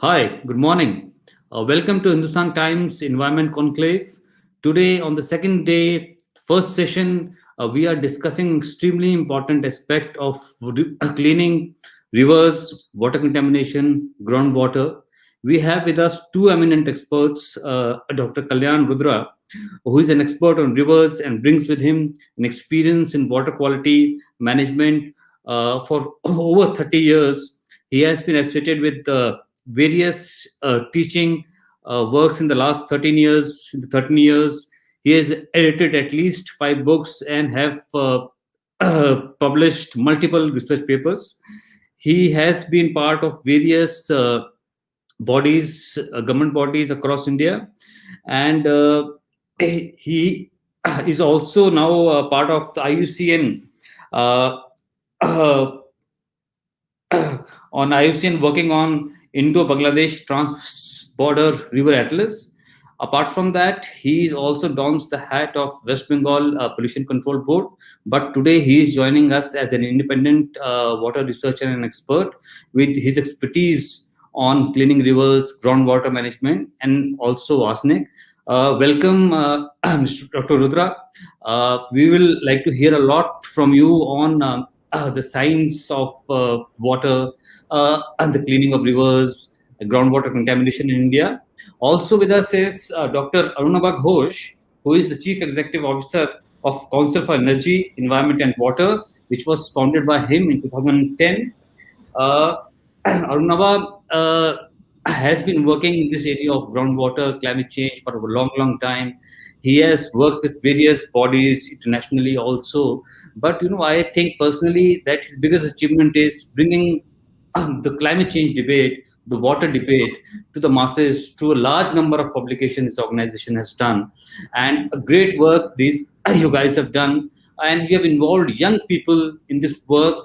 Hi, good morning. Welcome to Hindustan Times Environment Conclave. Today, on the second day, first session, we are discussing extremely important aspect of cleaning rivers, water contamination, groundwater. We have with us two eminent experts, Dr. Kalyan Rudra, who is an expert on rivers and brings with him an experience in water quality management for over 30 years. He has been associated with various teaching works in the last 13 years. In the 13 years, he has edited at least 5 books and have published multiple research papers. He has been part of various bodies, government bodies across India, and he is also now part of the IUCN. Uh, on IUCN working on Indo-Bangladesh Trans-Border River Atlas. Apart from that, he also dons the hat of West Bengal Pollution Control Board. But today he is joining us as an independent water researcher and expert with his expertise on cleaning rivers, groundwater management, and also arsenic. Welcome, Mr. Dr. Rudra. We will like to hear a lot from you on the science of water and the cleaning of rivers, groundwater contamination in India. Also with us is Dr. Arunabha Ghosh, who is the Chief Executive Officer of Council for Energy, Environment and Water, which was founded by him in 2010. Uh, Arunabha has been working in this area of groundwater, climate change for a long, long time. He has worked with various bodies internationally also. But I think personally that his biggest achievement is bringing the climate change debate, the water debate to the masses, to a large number of publications this organization has done, and a great work these you guys have done, and you have involved young people in this work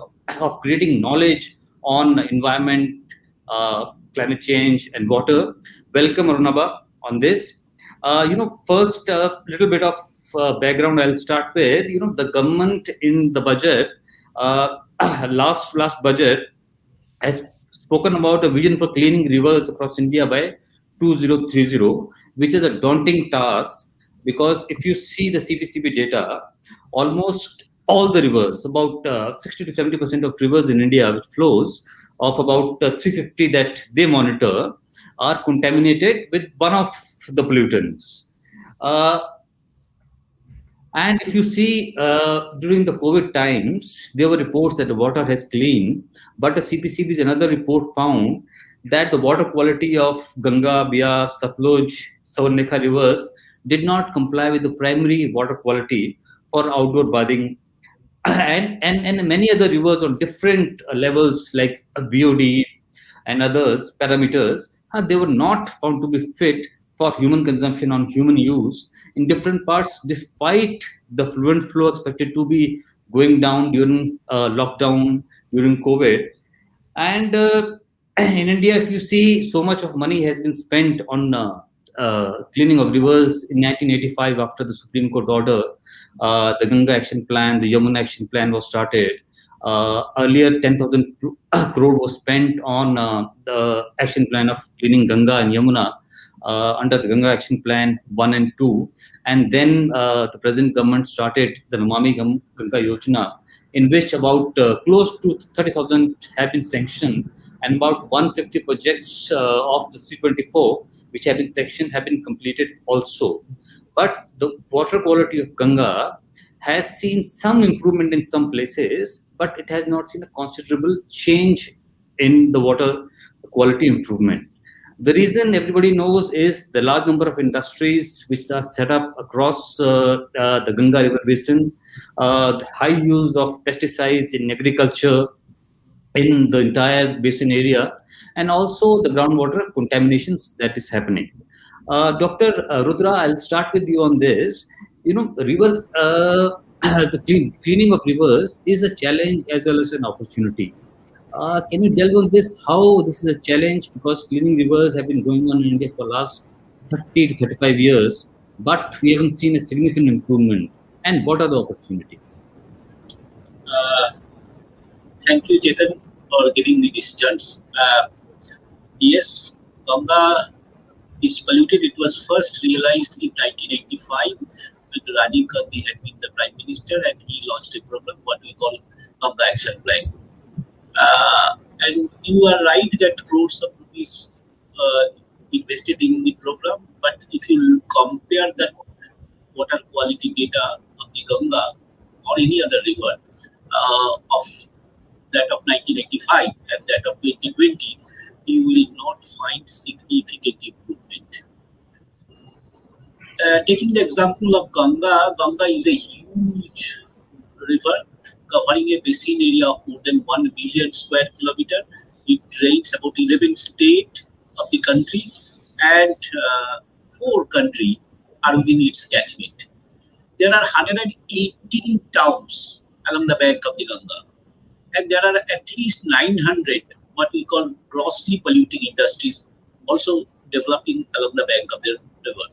of creating knowledge on environment, climate change, and water. Welcome, Arunabha, on this. First, a little bit of background I'll start with. The government in the budget, last budget, has spoken about a vision for cleaning rivers across India by 2030, which is a daunting task because if you see the CPCB data, almost all the rivers, about 60 to 70% of rivers in India, which flows of about 350 that they monitor, are contaminated with one of the pollutants. Uh, and if you see, during the COVID times, there were reports that the water has cleaned, but the CPCB's another report found that the water quality of Ganga, Bias, Satluj, Savarnekha rivers did not comply with the primary water quality for outdoor bathing, and many other rivers on different levels like BOD and others parameters, they were not found to be fit for human consumption on human use in different parts, despite the fluent flow expected to be going down during lockdown, during COVID. And in India, if you see, so much of money has been spent on cleaning of rivers in 1985 after the Supreme Court order. The Ganga Action Plan, the Yamuna Action Plan was started. Earlier, 10,000 crore was spent on the action plan of cleaning Ganga and Yamuna under the Ganga Action Plan 1 and 2. And then the present government started the Namami Ganga Yojana, in which about close to 30,000 have been sanctioned, and about 150 projects of the 324 which have been sanctioned have been completed also. But the water quality of Ganga has seen some improvement in some places, but it has not seen a considerable change in the water quality improvement. The reason everybody knows is the large number of industries which are set up across the Ganga River basin, the high use of pesticides in agriculture in the entire basin area, and also the groundwater contaminations that is happening. Dr. Rudra, I'll start with you on this. River, the cleaning of rivers is a challenge as well as an opportunity. Can you delve on this? How this is a challenge, because cleaning rivers have been going on in India for the last 30 to 35 years, but we haven't seen a significant improvement. And what are the opportunities? Uh, Thank you, Chetan, for giving me this chance. Yes, Ganga is polluted. It was first realized in 1985 when Rajiv Gandhi had been the Prime Minister and he launched a program, what we call Ganga Action Plan. And you are right that crores of rupees invested in the program, but if you compare the water quality data of the Ganga or any other river of that of 1985 and that of 2020, you will not find significant improvement. Taking the example of Ganga, Ganga is a huge river covering a basin area of more than 1 million square kilometer. It drains about 11 states of the country and 4 countries are within its catchment. There are 118 towns along the bank of the Ganga, and there are at least 900 what we call grossly polluting industries also developing along the bank of the river.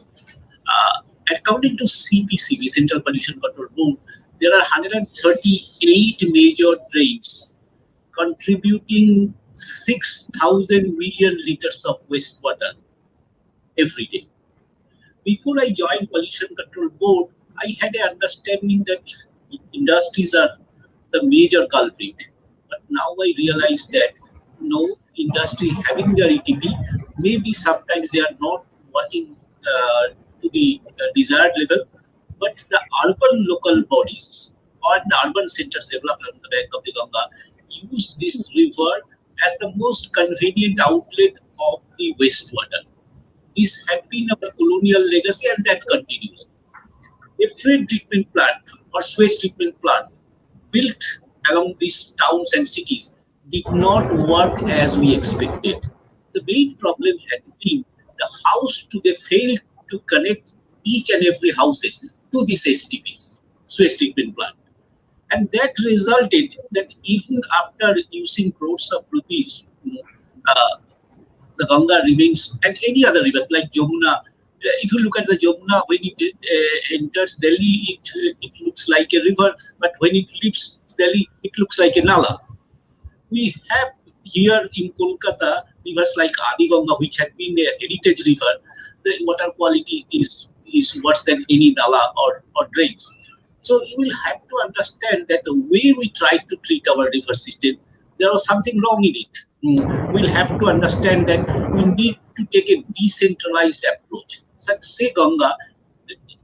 Uh, According to CPCB, Central Pollution Control Board, there are 138 major drains contributing 6,000 million liters of wastewater every day. Before I joined Pollution Control Board, I had an understanding that industries are the major culprit. But now I realize that no industry having their ETP, maybe sometimes they are not working to the desired level, but the urban local bodies or the urban centers developed on the bank of the Ganga use this river as the most convenient outlet of the wastewater. This had been our colonial legacy and that continues. Effluent treatment plant or sewage treatment plant built along these towns and cities did not work as we expected. The main problem had been the house to they failed to connect each and every houses to these STPs, sewage treatment plant. And that resulted that even after using crores of rupees, the Ganga remains, and any other river like Jamuna. If you look at the Jamuna, when it enters Delhi, it looks like a river, but when it leaves Delhi, it looks like a nala. We have here in Kolkata rivers like Adi Ganga, which had been a heritage river. The water quality is worse than any nala or drains. So you will have to understand that the way we try to treat our river system, there was something wrong in it. We'll have to understand that we need to take a decentralized approach. So say Ganga,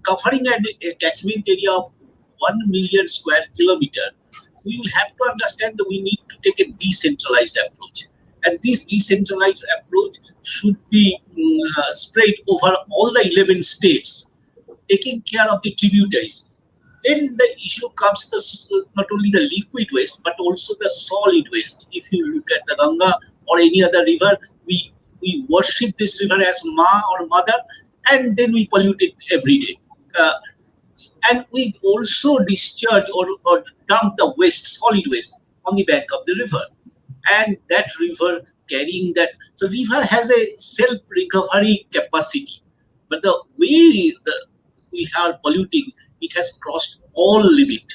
covering a catchment area of 1 million square kilometer, we will have to understand that we need to take a decentralized approach. And this decentralized approach should be spread over all the 11 states, taking care of the tributaries. Then the issue comes not only the liquid waste but also the solid waste. If you look at the Ganga or any other river, we worship this river as Ma or Mother, and then we pollute it every day. Uh, and we also discharge or dump the waste, solid waste, on the bank of the river. And that river carrying that, so river has a self recovery capacity, but the way we are polluting, it has crossed all limit.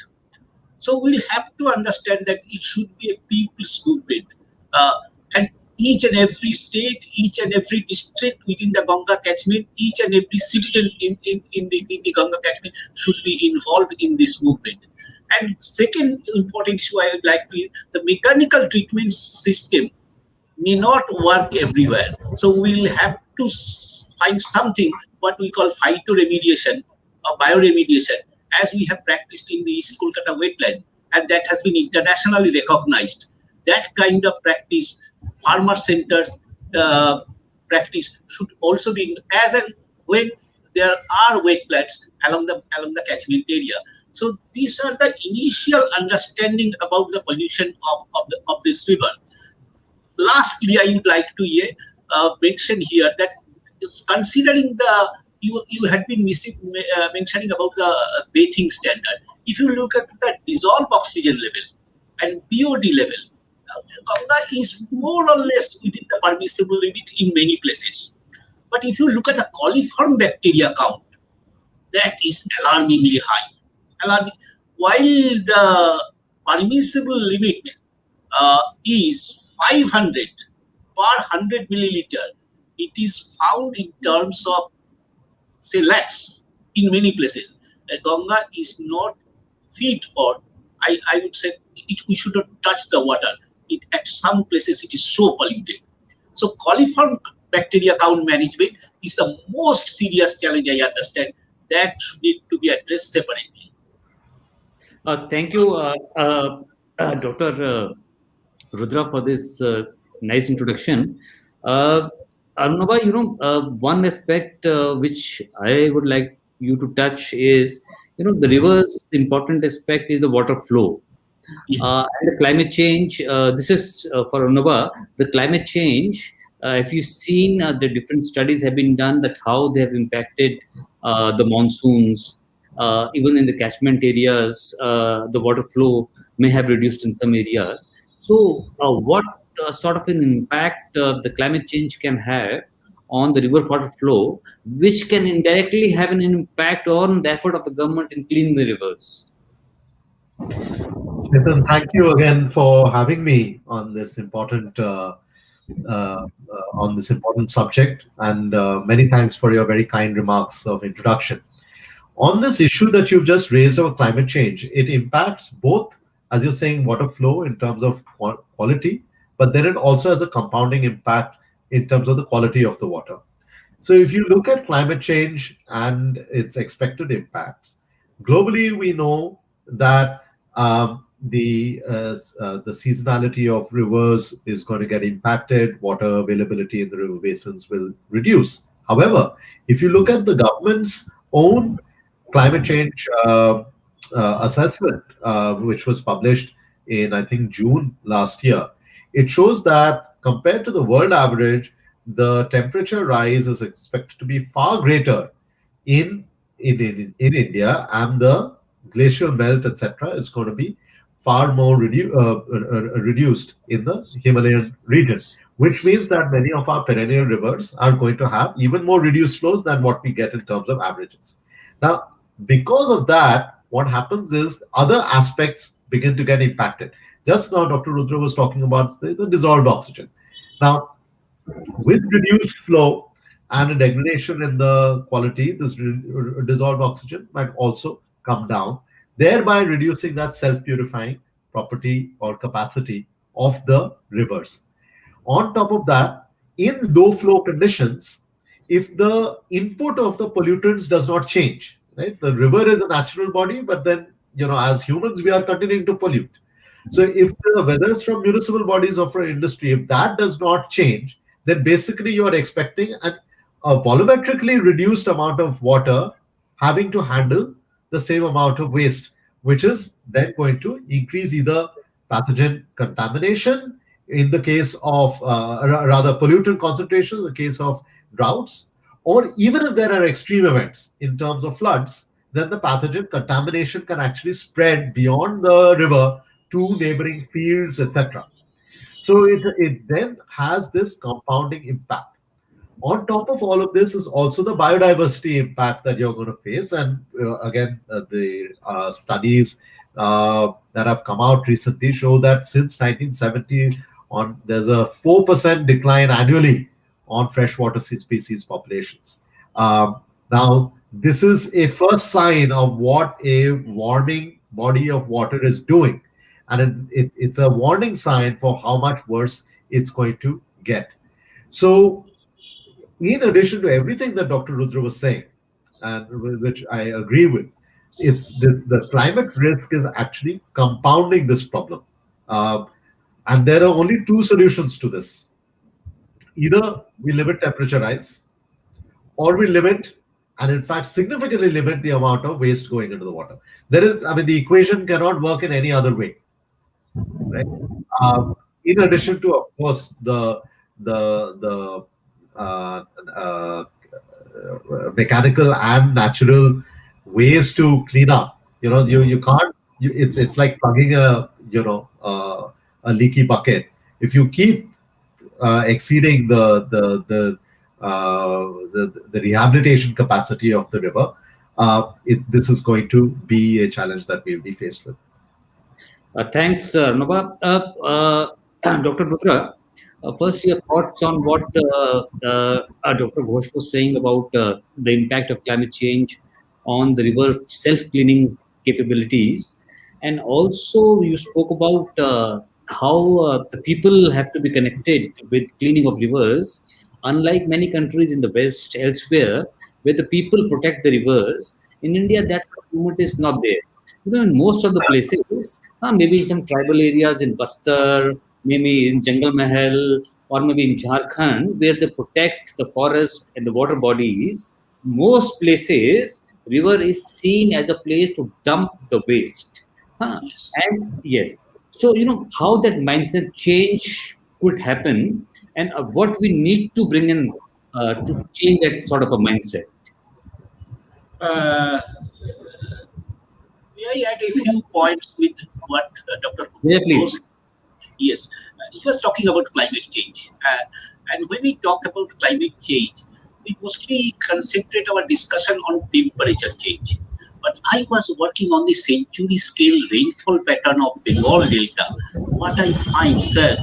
So we'll have to understand that it should be a people's movement. Uh, and each and every state, each and every district within the Ganga catchment, each and every citizen in the Ganga catchment should be involved in this movement. And second important issue I would like to, the mechanical treatment system may not work everywhere. So we'll have to find something what we call phytoremediation or bioremediation, as we have practiced in the East Kolkata wetland, and that has been internationally recognized. That kind of practice, farmer centers practice should also be as and when there are wetlands along the catchment area. So these are the initial understanding about the pollution of this river. Lastly, I would like to mention here that considering you had been mentioning about the bathing standard. If you look at the dissolved oxygen level and BOD level, Ganga is more or less within the permissible limit in many places. But if you look at the coliform bacteria count, that is alarmingly high. Alarming. While the permissible limit is 500 per 100 milliliter, It is found in terms of, say, lakhs in many places. Ganga is not fit for, I would say, we should not touch the water. At some places, it is so polluted. So, coliform bacteria count management is the most serious challenge I understand that should need to be addressed separately. Thank you, Dr. Rudra, for this nice introduction. Uh, Arunabha, one aspect which I would like you to touch is, the rivers, the important aspect is the water flow. Yes. And the climate change, this is for Arunabha, the climate change, if you've seen the different studies have been done that how they have impacted the monsoons, even in the catchment areas, the water flow may have reduced in some areas. So, what sort of an impact the climate change can have on the river water flow, which can indirectly have an impact on the effort of the government in cleaning the rivers? Nitin, thank you again for having me on this uh, important subject, and many thanks for your very kind remarks of introduction. On this issue that you've just raised of climate change, it impacts both, as you're saying, water flow in terms of quality, but then it also has a compounding impact in terms of the quality of the water. So if you look at climate change and its expected impacts, globally we know that the seasonality of rivers is going to get impacted. Water availability in the river basins will reduce. However, if you look at the government's own climate change assessment, which was published in, I think, June last year, it shows that compared to the world average, the temperature rise is expected to be far greater in in India, and the glacial melt, etc., is going to be far more reduced in the Himalayan region, which means that many of our perennial rivers are going to have even more reduced flows than what we get in terms of averages. Now, because of that, what happens is other aspects begin to get impacted. Just now, Dr. Rudra was talking about the dissolved oxygen. Now, with reduced flow and a degradation in the quality, this dissolved oxygen might also come down, thereby reducing that self-purifying property or capacity of the rivers. On top of that, in low flow conditions, if the input of the pollutants does not change, right? The river is a natural body, but then, as humans, we are continuing to pollute. So if the whether it's from municipal bodies or from industry, if that does not change, then basically you are expecting a volumetrically reduced amount of water having to handle the same amount of waste, which is then going to increase either pathogen contamination in the case of, rather pollutant concentration in the case of droughts, or even if there are extreme events in terms of floods, then the pathogen contamination can actually spread beyond the river to neighboring fields, etc. So it then has this compounding impact. On top of all of this is also the biodiversity impact that you're going to face. And again, the studies that have come out recently show that since 1970, there's a 4% decline annually on freshwater species populations. Now, this is a first sign of what a warming body of water is doing. And it's a warning sign for how much worse it's going to get. So, in addition to everything that Dr. Rudra was saying, and which I agree with, the climate risk is actually compounding this problem. And there are only two solutions to this. Either we limit temperature rise, or we limit, and in fact significantly limit, the amount of waste going into the water. The equation cannot work in any other way, right? In addition to, of course, the uh, uh, mechanical and natural ways to clean up. You can't. It's like plugging a leaky bucket. If you keep exceeding the rehabilitation capacity of the river, this is going to be a challenge that we'll be faced with. Thanks, Arunabha. Dr. Rudra, First, your thoughts on what Dr. Ghosh was saying about the impact of climate change on the river self-cleaning capabilities, and also you spoke about how the people have to be connected with cleaning of rivers. Unlike many countries in the West, elsewhere, where the people protect the rivers, in India that movement is not there. In most of the places, maybe in some tribal areas in Bastar, maybe in Jungle Mahal, or maybe in Jharkhand, where they protect the forest and the water bodies, most places, river is seen as a place to dump the waste. Huh? Yes. And yes, so how that mindset change could happen, and what we need to bring in to change that sort of a mindset. Uh, may I add a few points with what Dr. Yeah, Ghosh? please. Yes, he was talking about climate change. And when we talk about climate change, we mostly concentrate our discussion on temperature change. But I was working on the century scale rainfall pattern of Bengal Delta. What I find, sir,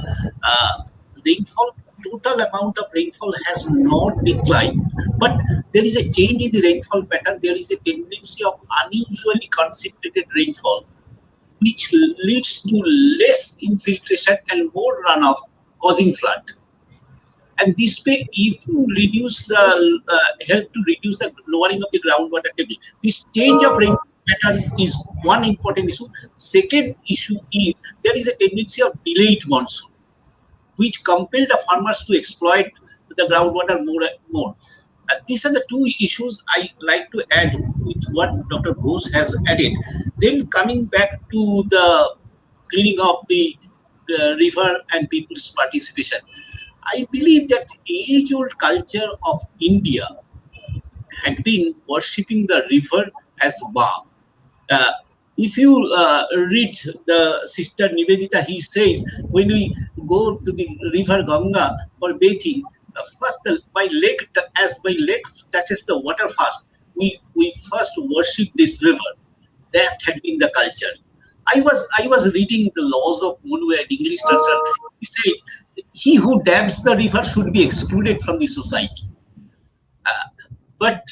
rainfall, total amount of rainfall has not declined, but there is a change in the rainfall pattern. There is a tendency of unusually concentrated rainfall, which leads to less infiltration and more runoff, causing flood. And this way, if you reduce the help to reduce the lowering of the groundwater table, this change of rain pattern is one important issue. Second issue is there is a tendency of delayed monsoon, which compel the farmers to exploit the groundwater more and more. These are the two issues I like to add with what Dr. Ghosh has added. Then coming back to the cleaning of the river and people's participation, I believe that age-old culture of India had been worshipping the river as Ma. Uh, if you read the Sister Nivedita, he says, when we go to the river Ganga for bathing, first my leg, as my leg touches the water first, we first worship this river. That had been the culture. I was reading the laws of Munu and English translation. He said, he who dabs the river should be excluded from the society. But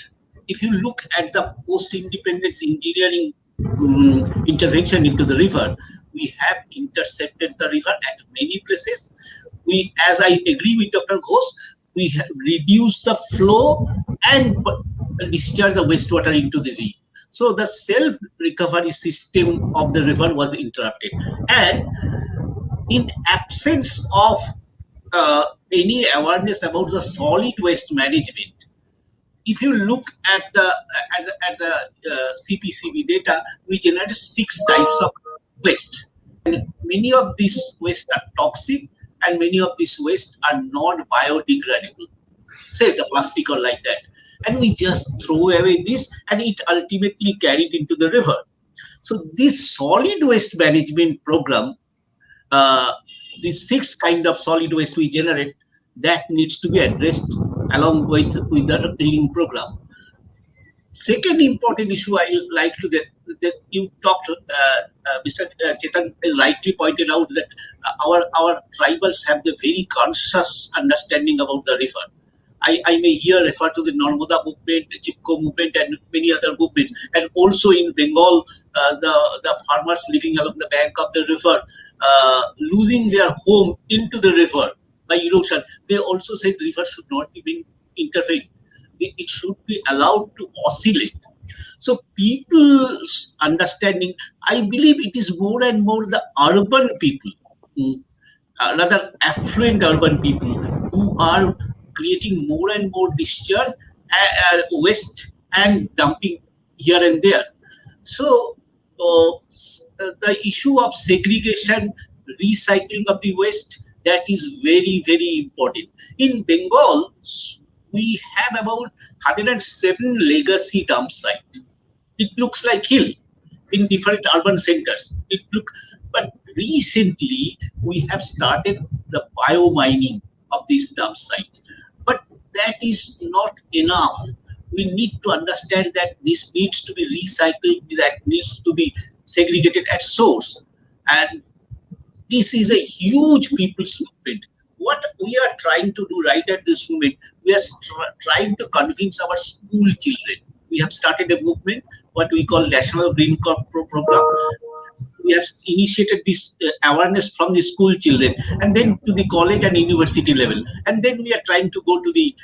if you look at the post-independence engineering intervention into the river, we have intercepted the river at many places. We, as I agree with Dr. Ghosh, we have reduced the flow and discharge the wastewater into the river. So the self-recovery system of the river was interrupted. And in absence of any awareness about the solid waste management, if you look at the CPCB data, we generate 6 types of waste. Many of these waste are toxic, and many of these waste are not biodegradable. Say the plastic or like that, and we just throw away this, and it ultimately carried into the river. So this solid waste management program, uh, these 6 kind of solid waste we generate, that needs to be addressed along with the cleaning program. Second important issue I like to that you talked, Mr. Chetan rightly pointed out that our tribals have the very conscious understanding about the river. I may here refer to the Narmada movement, the Chipko movement, and many other movements. And also in Bengal, the farmers living along the bank of the river, losing their home into the river by erosion. They also said the river should not be being intervened. It should be allowed to oscillate. So people's understanding, I believe it is more and more the urban people, mm, rather affluent urban people, who are creating more and more discharge, waste, and dumping here and there. So the issue of segregation, recycling of the waste, that is very, very important. In Bengal, we have about 107 legacy dump sites. It looks like hill in different urban centers. But recently we have started the biomining of this dump site. But that is not enough. We need to understand that this needs to be recycled, that needs to be segregated at source. And this is a huge people's movement. what we are trying to do right at this moment, we are trying to convince our school children. We have started a movement, what we call National Green Program. We have initiated this awareness from the school children, and then to the college and university level, and then we are trying to go to the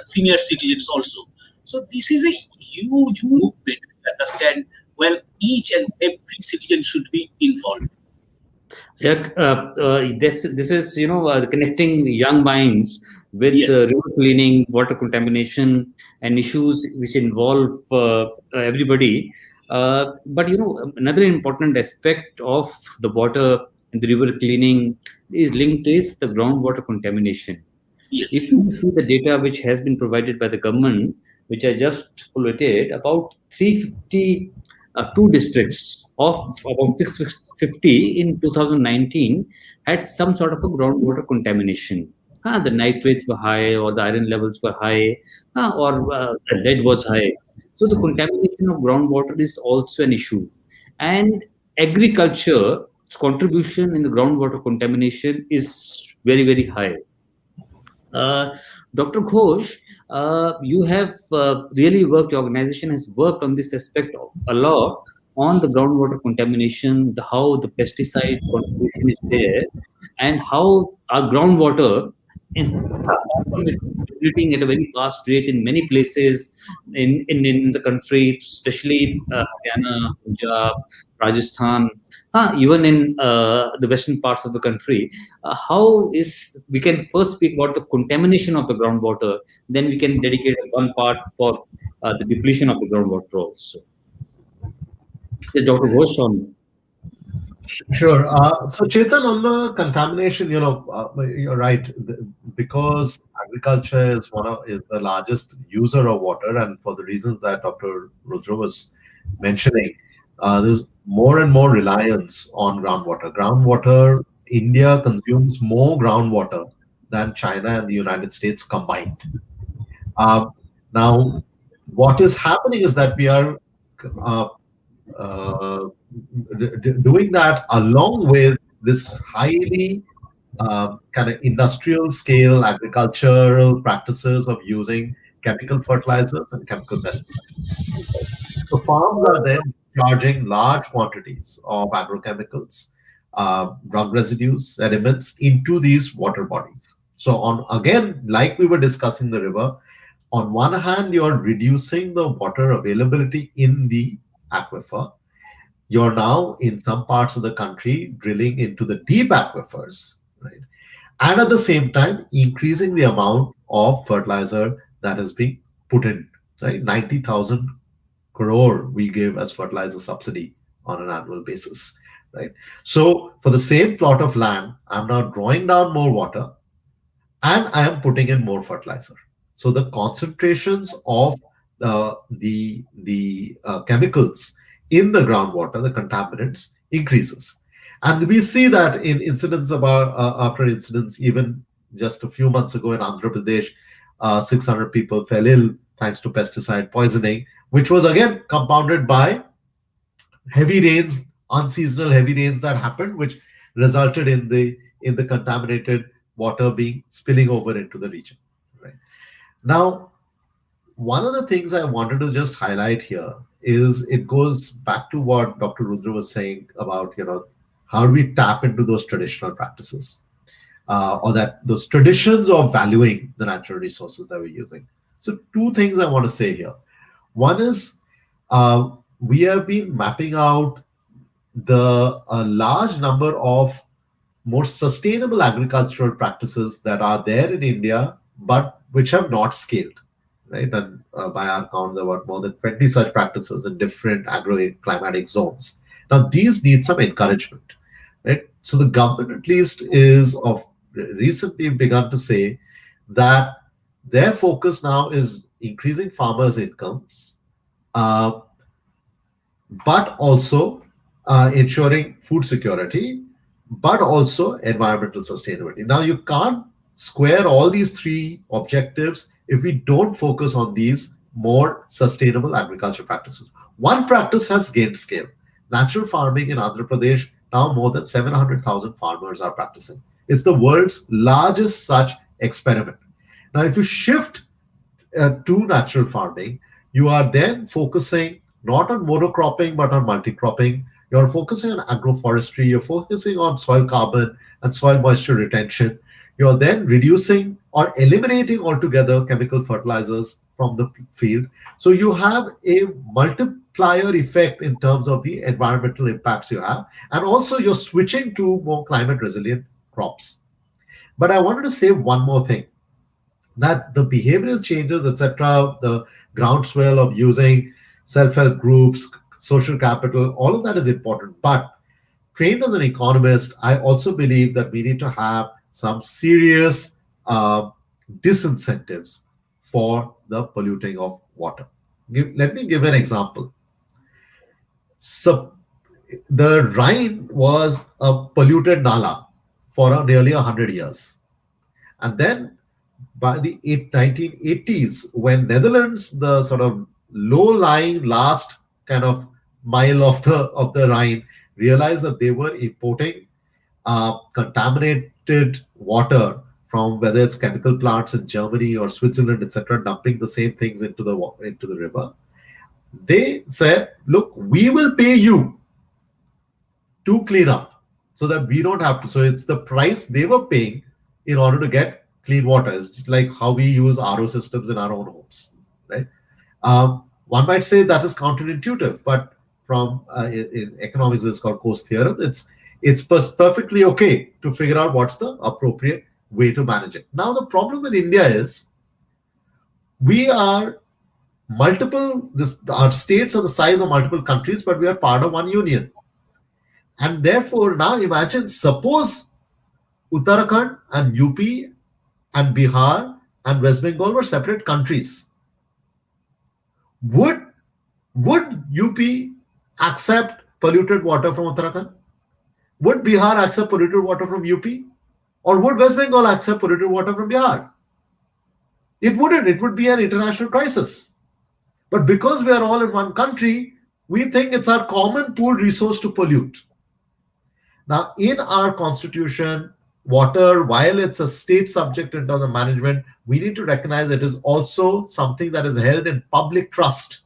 senior citizens also. So this is a huge movement. Understand? Well, each and every citizen should be involved. Yeah, this is connecting young minds with Yes. river cleaning, water contamination, and issues which involve everybody. But another important aspect of the water and the river cleaning is linked is the groundwater contamination. If Yes. you see the data which has been provided by the government, which I just collated, about 352 districts of about 650 in 2019 had some sort of a groundwater contamination. The nitrates were high, or the iron levels were high, or the lead was high. So the contamination of groundwater is also an issue. And agriculture's contribution in the groundwater contamination is very, very high. uh, Dr. Ghosh, you have really worked, your organization has worked on this aspect a lot on the groundwater contamination, how the pesticide contribution is there, and how our groundwater in depleting at a very fast rate in many places in the country, especially Haryana, Punjab, Rajasthan, even in the western parts of the country. How is we can first speak about the contamination of the groundwater, then we can dedicate one part for the depletion of the groundwater also. Yes, Dr. Ghosh on. Sure. So, Chetan, on the contamination, you're right. Because agriculture is the largest user of water, and for the reasons that Dr. Rudra was mentioning, there's more and more reliance on groundwater. India consumes more groundwater than China and the United States combined. Um, Now, what is happening is that we are uh, uh, doing that along with this highly kind of industrial scale agricultural practices of using chemical fertilizers and chemical pesticides. So farms are then charging large quantities of agrochemicals, drug residues, sediments into these water bodies. So on again, like we were discussing the river, on one hand, you're reducing the water availability in the aquifer. You're now in some parts of the country drilling into the deep aquifers, right? And at the same time, increasing the amount of fertilizer that is being put in, right? 90,000 crore we give as fertilizer subsidy on an annual basis, right? So for the same plot of land, I'm now drawing down more water and I am putting in more fertilizer. So the concentrations of the chemicals in the groundwater, the contaminants, increases, and we see that in incidents about after incidents, even just a few months ago in Andhra Pradesh, 600 people fell ill thanks to pesticide poisoning, which was again compounded by heavy rains, unseasonal heavy rains that happened, which resulted in the contaminated water being spilling over into the region. Right now, one of the things I wanted to just highlight here is it goes back to what Dr. Rudra was saying about how do we tap into those traditional practices or that those traditions of valuing the natural resources that we're using. So two things I want to say here. One is we have been mapping out the a large number of more sustainable agricultural practices that are there in India, but which have not scaled, right? And by our count, there were more than 20 such practices in different agroclimatic zones. Now, these need some encouragement, right? So the government, at least, is of recently begun to say that their focus now is increasing farmers' incomes, uh, but also ensuring food security, but also environmental sustainability. Now, you can't square all these three objectives if we don't focus on these more sustainable agriculture practices. One practice has gained scale. Natural farming in Andhra Pradesh, now more than 700,000 farmers are practicing. It's the world's largest such experiment. Now, if you shift to natural farming, you are then focusing not on monocropping but on multi-cropping. You're focusing on agroforestry, you're focusing on soil carbon and soil moisture retention. You're then reducing or eliminating altogether chemical fertilizers from the field. So you have a multiplier effect in terms of the environmental impacts you have. And also, you're switching to more climate resilient crops. But I wanted to say one more thing, that the behavioral changes, etc., the groundswell of using self-help groups, social capital, all of that is important. But trained as an economist, I also believe that we need to have some serious disincentives for the polluting of water. Let me give an example. So the Rhine was a polluted nala for nearly 100 years. And then by the 1980s, when Netherlands, the sort of low-lying last kind of mile of the Rhine, realized that they were importing contaminated water from whether it's chemical plants in Germany or Switzerland, etc., dumping the same things into the river. They said, "Look, we will pay you to clean up so that we don't have to." So it's the price they were paying in order to get clean water. It's just like how we use RO systems in our own homes, right? One might say that is counterintuitive, but from in economics, it's called Coase theorem. It's perfectly okay to figure out what's the appropriate way to manage it. Now, the problem with India is we are multiple. Our states are the size of multiple countries, but we are part of one union. And therefore, now imagine, suppose Uttarakhand and UP and Bihar and West Bengal were separate countries. Would UP accept polluted water from Uttarakhand? Would Bihar accept polluted water from UP? Or would West Bengal accept polluted water from Bihar? It wouldn't. It would be an international crisis. But because we are all in one country, we think it's our common pooled resource to pollute. Now, in our constitution, water, while it's a state subject in terms of management, we need to recognize it is also something that is held in public trust.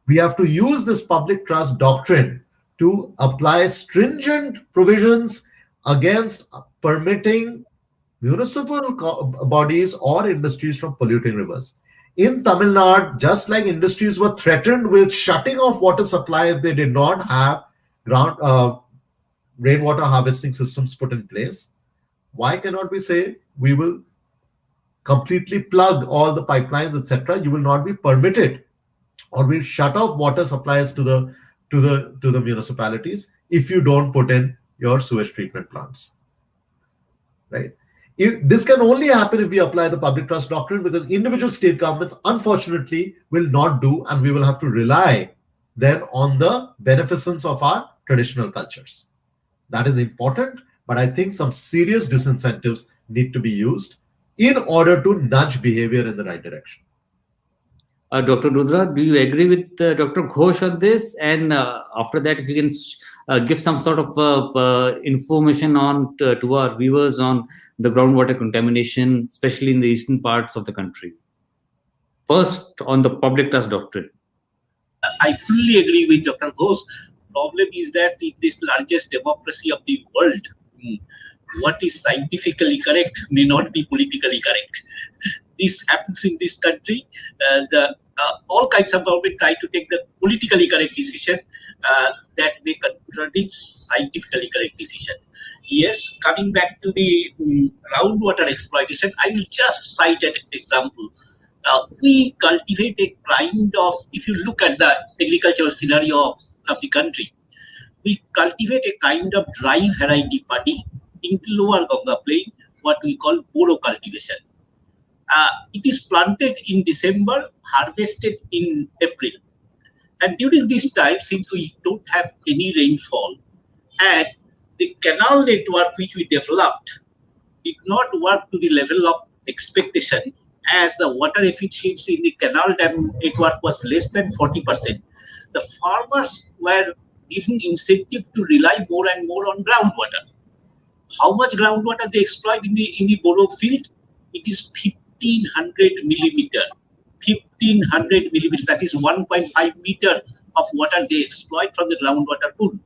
We have to use this public trust doctrine to apply stringent provisions against permitting municipal bodies or industries from polluting rivers. In Tamil Nadu, just like industries were threatened with shutting off water supply if they did not have rainwater harvesting systems put in place, why cannot we say we will completely plug all the pipelines, etc.? You will not be permitted, or we'll shut off water supplies to the municipalities if you don't put in your sewage treatment plants, right? This can only happen if we apply the public trust doctrine, because individual state governments, unfortunately, will not do, and we will have to rely then on the beneficence of our traditional cultures. That is important, but I think some serious disincentives need to be used in order to nudge behavior in the right direction. Dr. Rudra, do you agree with Dr. Ghosh on this? And after that, if you can give some sort of information on to our viewers on the groundwater contamination, especially in the eastern parts of the country. First, on the public trust doctrine. I fully agree with Dr. Ghosh. Problem is that in this largest democracy of the world, what is scientifically correct may not be politically correct. This happens in this country. All kinds of government try to take the politically correct decision that may contradict scientifically correct decision. Yes, coming back to the groundwater exploitation, I will just cite an example. We cultivate a kind of, if you look at the agricultural scenario of the country, we cultivate a kind of dry variety paddy into lower Ganga plain, what we call boro cultivation. It is planted in December, harvested in April. And during this time, since we don't have any rainfall, and the canal network which we developed did not work to the level of expectation, as the water efficiency in the canal dam network was less than 40%. The farmers were given incentive to rely more and more on groundwater. How much groundwater they exploit in the Boro field? It is 1500 millimeter. 1500 millimeter. That is 1.5 meter of water they exploit from the groundwater pool.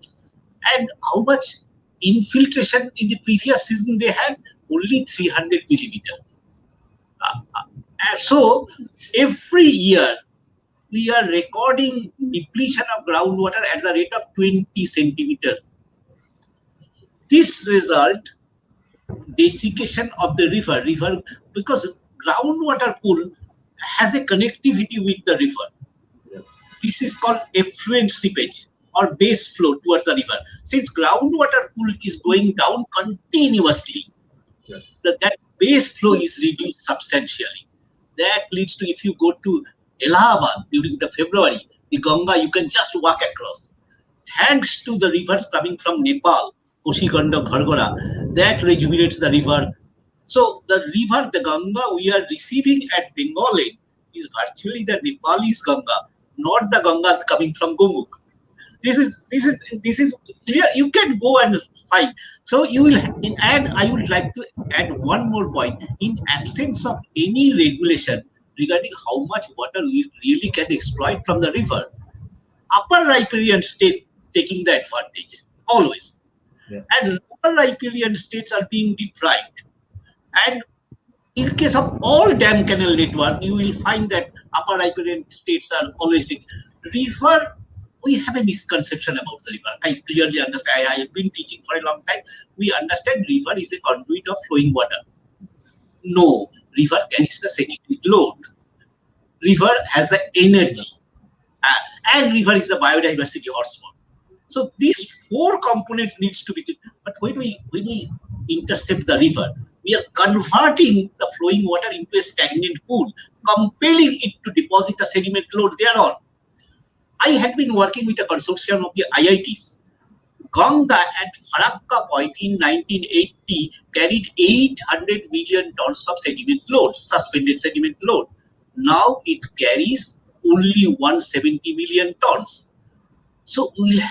And how much infiltration in the previous season they had? Only 300 millimeter. So every year we are recording depletion of groundwater at the rate of 20 centimeter. This result desiccation of the river because groundwater pool has a connectivity with the river. Yes. This is called effluent seepage or base flow towards the river. Since groundwater pool is going down continuously, Yes. that base flow is reduced substantially. That leads to, if you go to Allahabad during the February, the Ganga, you can just walk across. Thanks to the rivers coming from Nepal, Koshiganda, Ghargora, that rejuvenates the river. So the river, the Ganga we are receiving at Bengal is virtually the Nepalese Ganga, not the Ganga coming from Gomukh. This is clear. You can go and find. So you will, and I would like to add one more point. In absence of any regulation regarding how much water we really can exploit from the river, upper riparian state taking the advantage always, Yeah. and lower riparian states are being deprived. And in case of all dam canal network, you will find that upper riparian states are always river. We have a misconception about the river. I clearly understand. I have been teaching for a long time. We understand river is a conduit of flowing water. No, river carries the sediment load. River has the energy, and river is the biodiversity hotspot. So these four components needs to be. But when we intercept the river, we are converting the flowing water into a stagnant pool, compelling it to deposit the sediment load thereon. I had been working with a consortium of the IITs. Ganga at Farakka point in 1980 carried 800 million tons of sediment load, suspended sediment load. Now it carries only 170 million tons. So we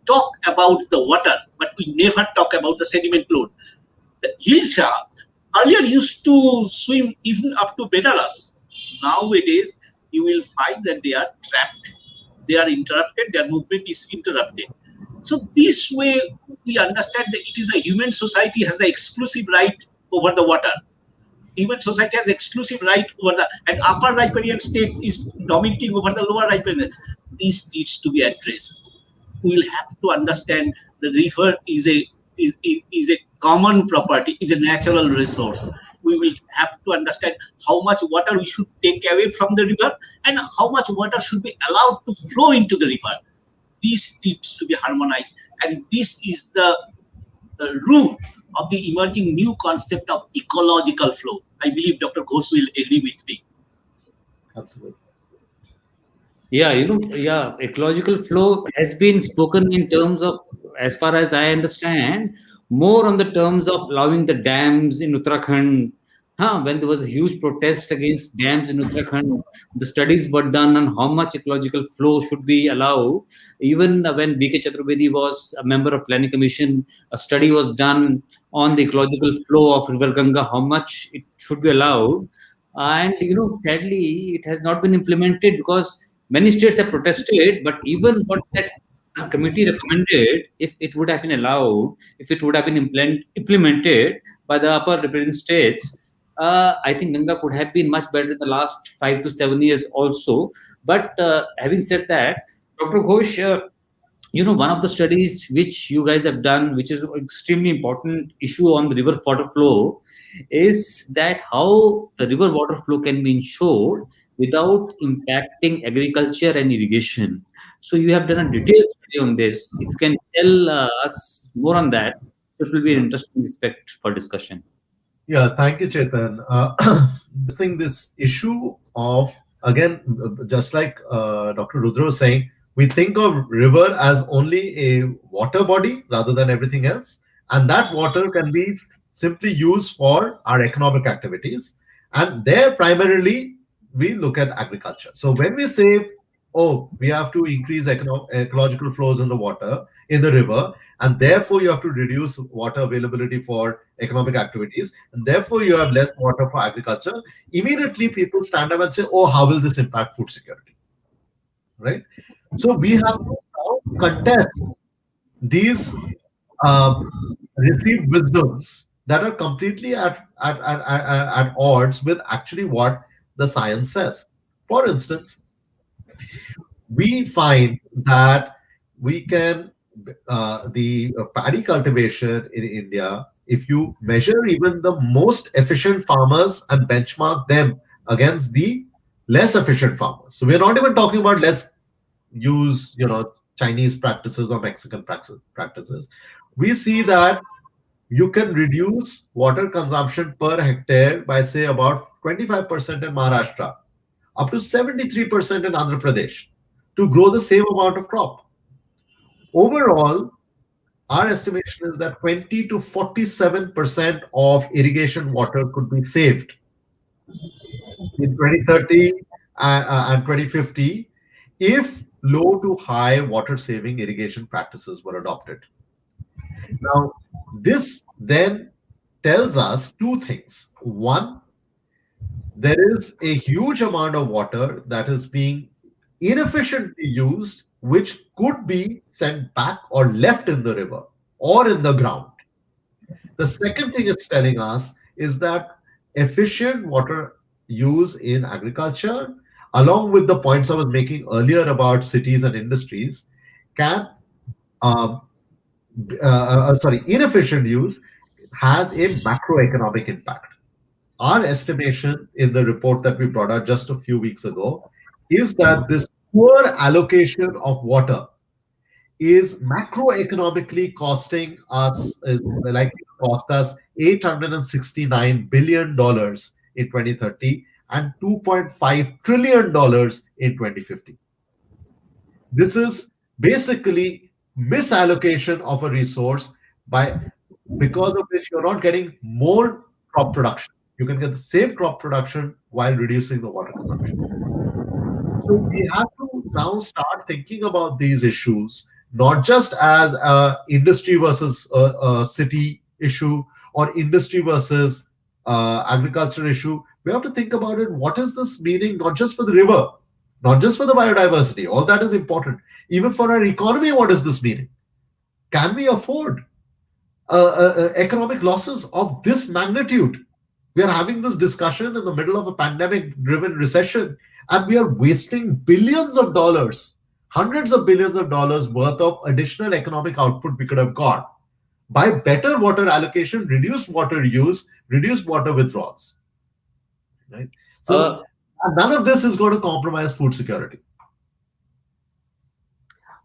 talk about the water, but we never talk about the sediment load. The Hilsa earlier used to swim even up to Belarus. Nowadays, you will find that they are trapped, they are interrupted, their movement is interrupted. So this way, we understand that it is a human society has the exclusive right over the water. Human society has exclusive right over the, and upper riparian states is dominating over the lower riparian. This needs to be addressed. We will have to understand the river is a common property, is a natural resource. We will have to understand how much water we should take away from the river and how much water should be allowed to flow into the river. This needs to be harmonized, and this is the root of the emerging new concept of ecological flow. I believe Dr. Ghosh will agree with me. Absolutely. Yeah, ecological flow has been spoken in terms of, as far as I understand, more on the terms of allowing the dams in Uttarakhand. When there was a huge protest against dams in Uttarakhand, the studies were done on how much ecological flow should be allowed. Even when B.K. Chaturvedi was a member of Planning Commission, a study was done on the ecological flow of River Ganga, how much it should be allowed. And sadly, it has not been implemented because many states have protested. But even what that committee recommended, if it would have been allowed, if it would have been implemented by the upper representative states, I think Ganga could have been much better in the last 5 to 7 years also. But having said that, Dr. Ghosh, one of the studies which you guys have done, which is extremely important issue on the river water flow, is that how the river water flow can be ensured without impacting agriculture and irrigation. So you have done a detailed study on this. If you can tell us more on that, it will be an interesting aspect for discussion. Yeah, thank you, Chetan. This issue of, again, just like Dr. Rudra was saying, we think of river as only a water body rather than everything else, and that water can be simply used for our economic activities. And there, primarily, we look at agriculture. So when we say, oh, we have to increase ecological flows in the water, in the river, and therefore you have to reduce water availability for economic activities, and therefore you have less water for agriculture. Immediately people stand up and say, oh, how will this impact food security, right? So we have to now contest these uh, received wisdoms that are completely at odds with actually what the science says. For instance, we find that we can the paddy cultivation in India, if you measure even the most efficient farmers and benchmark them against the less efficient farmers. So we're not even talking about let's use Chinese practices or Mexican practices. We see that you can reduce water consumption per hectare by say about 25% in Maharashtra, up to 73% in Andhra Pradesh, to grow the same amount of crop. Overall, our estimation is that 20 to 47% of irrigation water could be saved in 2030 and 2050 if low to high water saving irrigation practices were adopted. Now, this then tells us two things. One, there is a huge amount of water that is being inefficiently used, which could be sent back or left in the river or in the ground. The second thing it's telling us is that efficient water use in agriculture, along with the points I was making earlier about cities and industries, can, um, inefficient use has a macroeconomic impact. Our estimation in the report that we brought out just a few weeks ago is that this poor allocation of water is macroeconomically costing us, is likely to cost us $869 billion in 2030 and $2.5 trillion in 2050. This is basically misallocation of a resource by because of which you're not getting more crop production. You can get the same crop production while reducing the water consumption. So we have to now start thinking about these issues not just as a industry versus a city issue or industry versus agriculture issue. We have to think about it. What is this meaning? Not just for the river, not just for the biodiversity. All that is important. Even for our economy, what is this meaning? Can we afford economic losses of this magnitude? We are having this discussion in the middle of a pandemic driven recession, and we are wasting billions of dollars, hundreds of billions of dollars worth of additional economic output we could have got by better water allocation, reduced water use, reduced water withdrawals. Right? So, Uh, none of this is going to compromise food security.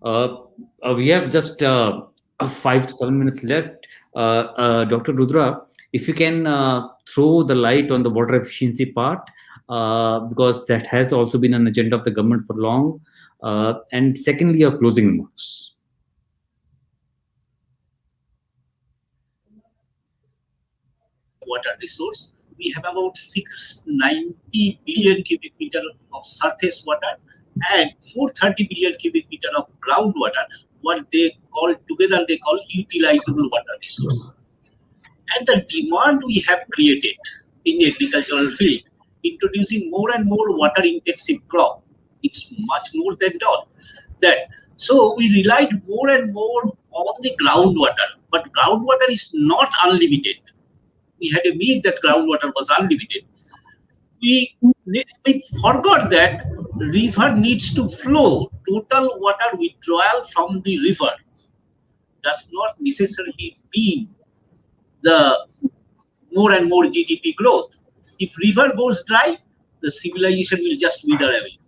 Uh, we have just 5 to 7 minutes left. Dr. Rudra, if you can throw the light on the water efficiency part, because that has also been an agenda of the government for long. And secondly, your closing remarks. Water resource. We have about 690 billion cubic meter of surface water and 430 billion cubic meter of groundwater, what they call utilizable water resource. And the demand we have created in the agricultural field, introducing more and more water intensive crop, it's much more than that. So we relied more and more on the groundwater, but groundwater is not unlimited. We had a myth that groundwater was unlimited. We forgot that river needs to flow. Total water withdrawal from the river does not necessarily mean the more and more GDP growth. If river goes dry, the civilization will just wither away.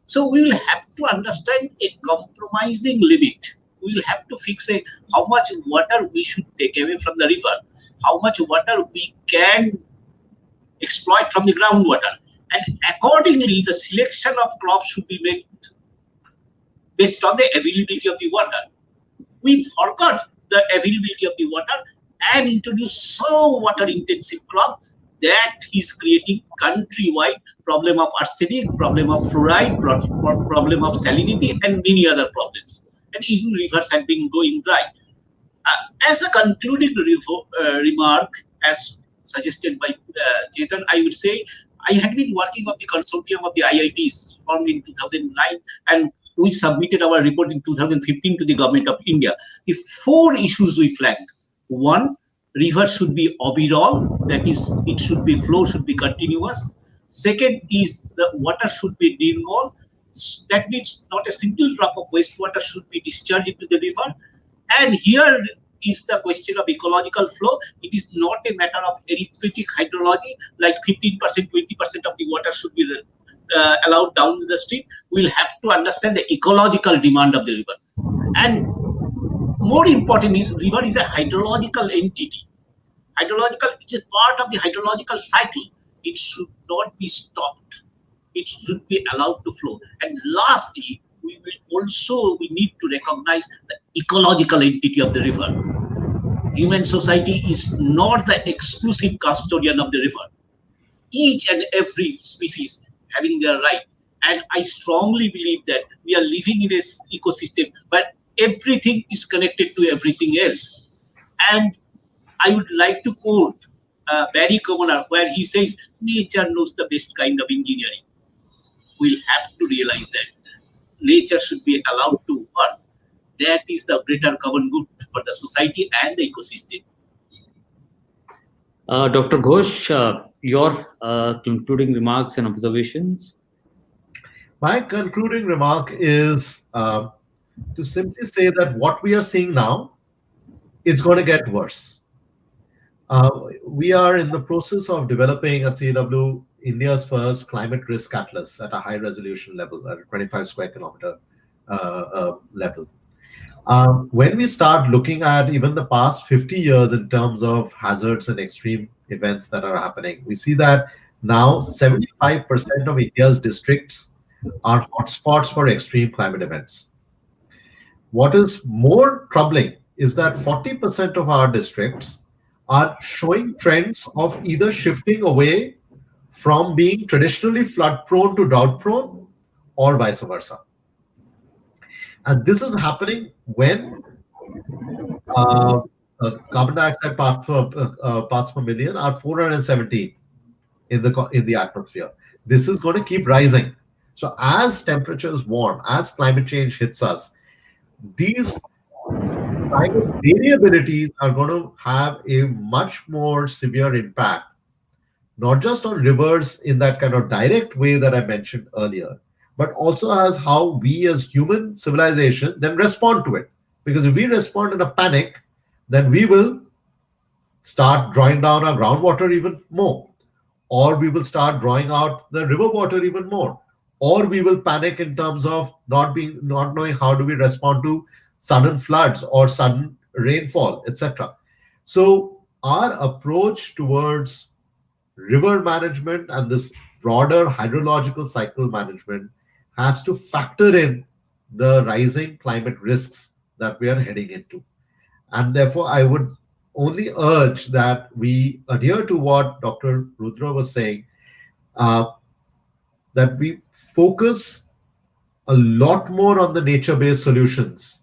So we will have to understand a compromising limit. We will have to fix how much water we should take away from the river, how much water we can exploit from the groundwater. And accordingly, the selection of crops should be made based on the availability of the water. We forgot the availability of the water and introduced so water intensive crop that is creating countrywide problem of arsenic, problem of fluoride, problem of salinity, and many other problems. and even rivers had been going dry. As the concluding remark, as suggested by Chetan, I would say I had been working on the consortium of the IITs formed in 2009, and we submitted our report in 2015 to the government of India. The four issues we flagged: one, rivers should be overall, that is, it should be flow should be continuous. Second is the water should be nirmal. That means not a single drop of wastewater should be discharged into the river. And here is the question of ecological flow. It is not a matter of arithmetic hydrology, like 15%, 20% of the water should be allowed down the stream. We'll have to understand the ecological demand of the river. And more important is, river is a hydrological entity. Hydrological, it's a part of the hydrological cycle. It should not be stopped. It should be allowed to flow. And lastly, we need to recognize the ecological entity of the river. Human society is not the exclusive custodian of the river. Each and every species having their right. And I strongly believe that we are living in this ecosystem, but everything is connected to everything else. And I would like to quote Barry Commoner, where he says, nature knows the best kind of engineering. We'll have to realize that nature should be allowed to work. That is the greater common good for the society and the ecosystem. Dr. Ghosh, your concluding remarks and observations? My concluding remark is to simply say that what we are seeing now, it's going to get worse. We are in the process of developing at CEEW India's first climate risk atlas at a high resolution level, at a 25 square kilometer level. When we start looking at even the past 50 years in terms of hazards and extreme events that are happening, we see that now 75% of India's districts are hotspots for extreme climate events. What is more troubling is that 40% of our districts are showing trends of either shifting away from being traditionally flood prone to drought prone, or vice versa. And this is happening when carbon dioxide parts per million are 417 in the atmosphere. This is going to keep rising. So as temperatures warm, as climate change hits us, these climate variabilities are going to have a much more severe impact, not just on rivers in that kind of direct way that I mentioned earlier, but also as how we as human civilization then respond to it. Because if we respond in a panic, then we will start drawing down our groundwater even more, or we will start drawing out the river water even more, or we will panic in terms of not knowing how do we respond to sudden floods or sudden rainfall, etc. So our approach towards river management and this broader hydrological cycle management has to factor in the rising climate risks that we are heading into. And therefore, I would only urge that we adhere to what Dr. Rudra was saying, that we focus a lot more on the nature-based solutions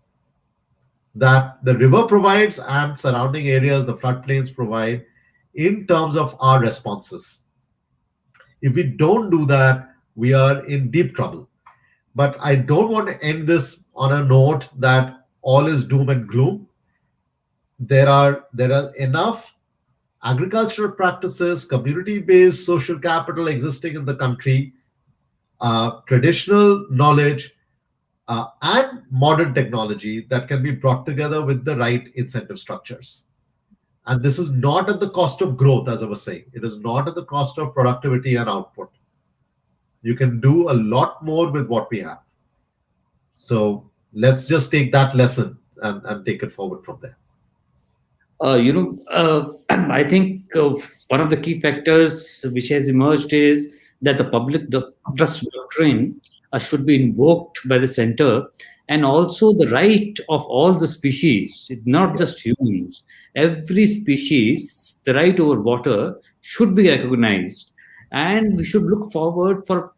that the river provides and surrounding areas, the floodplains provide, in terms of our responses. If we don't do that, we are in deep trouble. But I don't want to end this on a note that all is doom and gloom. There are enough agricultural practices, community-based social capital existing in the country, traditional knowledge, and modern technology that can be brought together with the right incentive structures. And this is not at the cost of growth, as I was saying. It is not at the cost of productivity and output. You can do a lot more with what we have. So let's just take that lesson and take it forward from there. I think one of the key factors which has emerged is that the public trust doctrine should be invoked by the center, and also the right of all the species, not just humans. Every species, the right over water should be recognized, and we should look forward for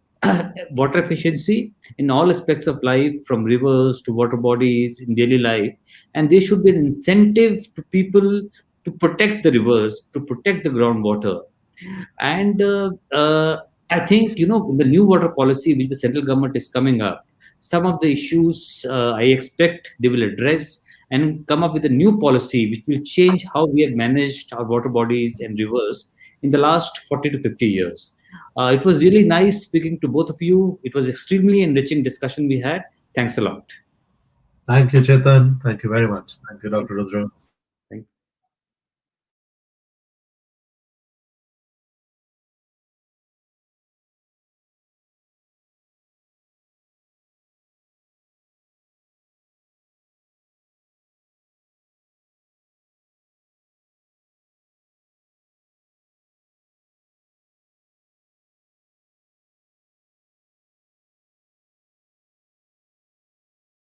water efficiency in all aspects of life, from rivers to water bodies in daily life. And there should be an incentive to people to protect the rivers, to protect the groundwater. And I think, the new water policy which the central government is coming up, some of the issues I expect they will address and come up with a new policy which will change how we have managed our water bodies and rivers in the last 40 to 50 years. It was really nice speaking to both of you. It was extremely enriching discussion we had. Thanks a lot. Thank you, Chetan. Thank you very much. Thank you, Dr. Rudra.